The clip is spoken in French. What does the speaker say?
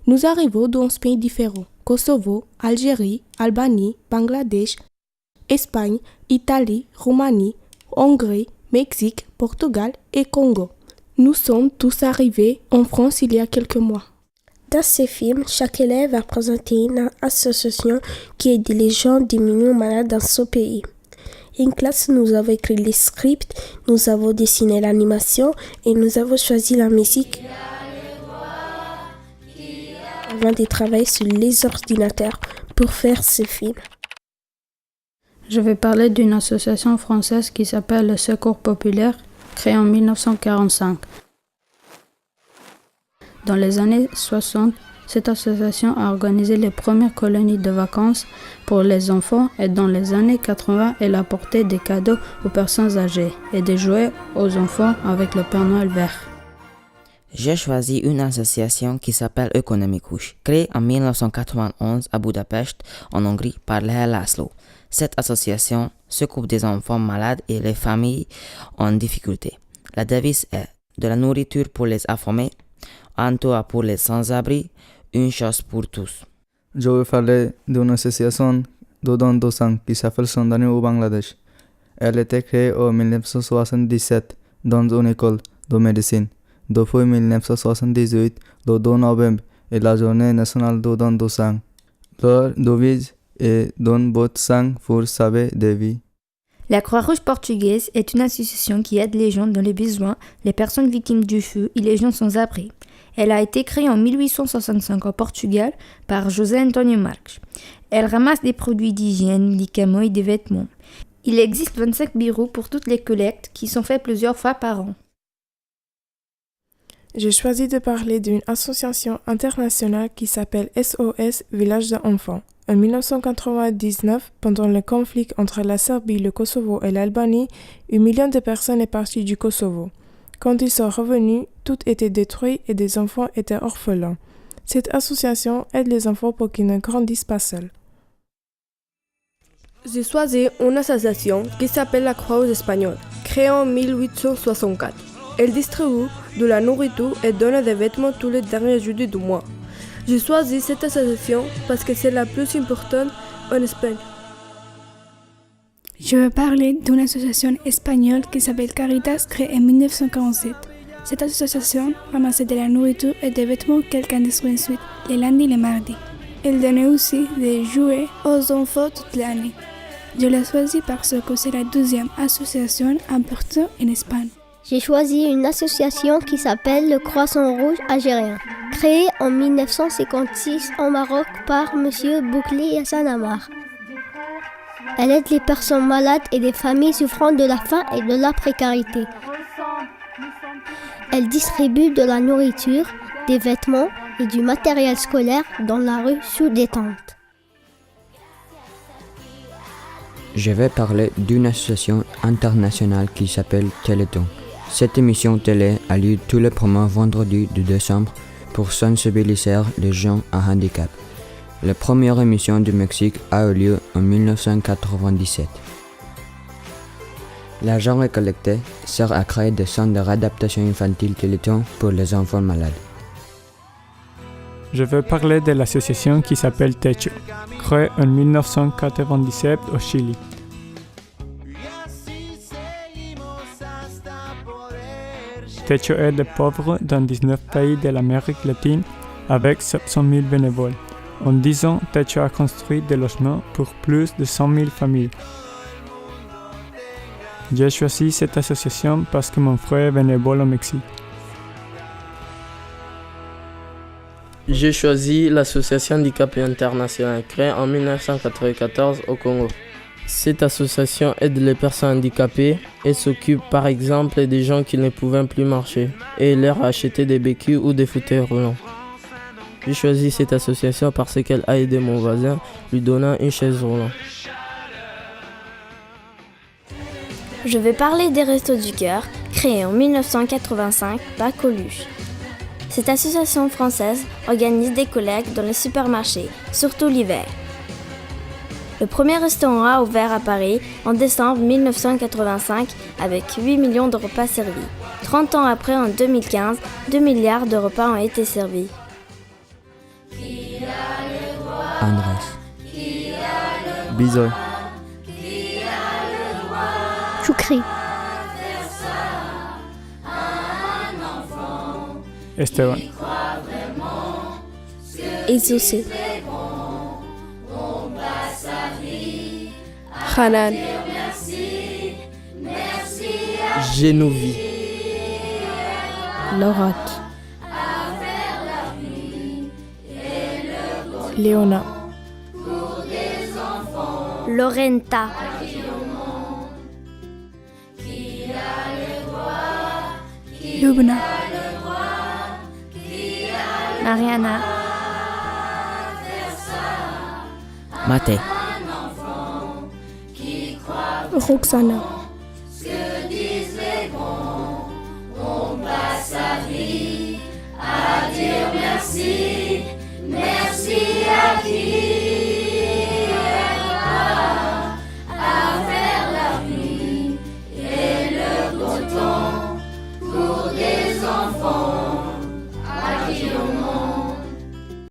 Nous arrivons d'11 pays différents: Kosovo, Algérie, Albanie, Bangladesh, Espagne, Italie, Roumanie, Hongrie, Mexique, Portugal et Congo. Nous sommes tous arrivés en France il y a quelques mois. Dans ces films, chaque élève a présenté une association qui aide les gens démunis ou malades dans son pays. En classe, nous avons écrit les scripts, nous avons dessiné l'animation et nous avons choisi la musique avant de travailler sur les ordinateurs pour faire ce film. Je vais parler d'une association française qui s'appelle le Secours populaire, créée en 1945. Dans les années 60, cette association a organisé les premières colonies de vacances pour les enfants et dans les années 80, elle a apporté des cadeaux aux personnes âgées et des jouets aux enfants avec le Père Noël vert. J'ai choisi une association qui s'appelle Ökonomikuş, créée en 1991 à Budapest, en Hongrie, par Léa Laszlo. Cette association s'occupe des enfants malades et les familles en difficulté. La devise est de la nourriture pour les affamés, un toit pour les sans-abri, une chose pour tous. Je vais parler d'une association de dons de sang qui s'appelle Sondani au Bangladesh. Elle a été créée en 1977 dans une école de médecine. Depuis 1978, le 2 novembre est la journée nationale de don de sang. Leur devise est Donne votre sang pour sauver des vies. La Croix-Rouge portugaise est une association qui aide les gens dans les besoins, les personnes victimes du feu et les gens sans abri. Elle a été créée en 1865 au Portugal par José Antonio Marques. Elle ramasse des produits d'hygiène, médicaments et des vêtements. Il existe 25 bureaux pour toutes les collectes qui sont faites plusieurs fois par an. J'ai choisi de parler d'une association internationale qui s'appelle SOS Village d'enfants. En 1999, pendant le conflit entre la Serbie, le Kosovo et l'Albanie, 1 million de personnes est parti du Kosovo. Quand ils sont revenus, tout était détruit et des enfants étaient orphelins. Cette association aide les enfants pour qu'ils ne grandissent pas seuls. J'ai choisi une association qui s'appelle la Croix-Rouge espagnole, créée en 1864. Elle distribue de la nourriture et donne des vêtements tous les derniers jeudis du mois. J'ai choisi cette association parce que c'est la plus importante en Espagne. Je veux parler d'une association espagnole qui s'appelle Caritas, créée en 1947. Cette association ramassait de la nourriture et des vêtements quelqu'un détruit ensuite, les lundis et les mardis. Elle donnait aussi des jouets aux enfants toute l'année. Je l'ai choisie parce que c'est la 12e association importante en Espagne. J'ai choisi une association qui s'appelle le Croissant Rouge algérien, créée en 1956 au Maroc par M. Boukli Hassan Amar. Elle aide les personnes malades et les familles souffrant de la faim et de la précarité. Elle distribue de la nourriture, des vêtements et du matériel scolaire dans la rue sous des tentes. Je vais parler d'une association internationale qui s'appelle Téléthon. Cette émission télé a lieu tous les premiers vendredis de décembre pour sensibiliser les gens à handicap. La première émission du Mexique a eu lieu en 1997. L'argent récolté sert à créer des centres de réadaptation infantile Téléthon pour les enfants malades. Je veux parler de l'association qui s'appelle Techo, créée en 1997 au Chili. Techo aide les pauvres dans 19 pays de l'Amérique latine avec 700 000 bénévoles. En 10 ans, Techo a construit des logements pour plus de 100 000 familles. J'ai choisi cette association parce que mon frère est bénévole au Mexique. J'ai choisi l'association Handicapés International, créée en 1994 au Congo. Cette association aide les personnes handicapées et s'occupe par exemple des gens qui ne pouvaient plus marcher et leur acheter des béquilles ou des fauteuils roulants. J'ai choisi cette association parce qu'elle a aidé mon voisin, lui donnant une chaise roulante. Je vais parler des Restos du Cœur, créés en 1985 par Coluche. Cette association française organise des collectes dans les supermarchés, surtout l'hiver. Le premier restaurant a ouvert à Paris en décembre 1985 avec 8 millions de repas servis. 30 ans après, en 2015, 2 milliards de repas ont été servis. Andrés. Bizoy. Choukri. Esteban. Exaucé. Hanan. Génovie. Laurate. Léona. Lorenta. Lubna. Mariana. Maté. Roxana. Pour des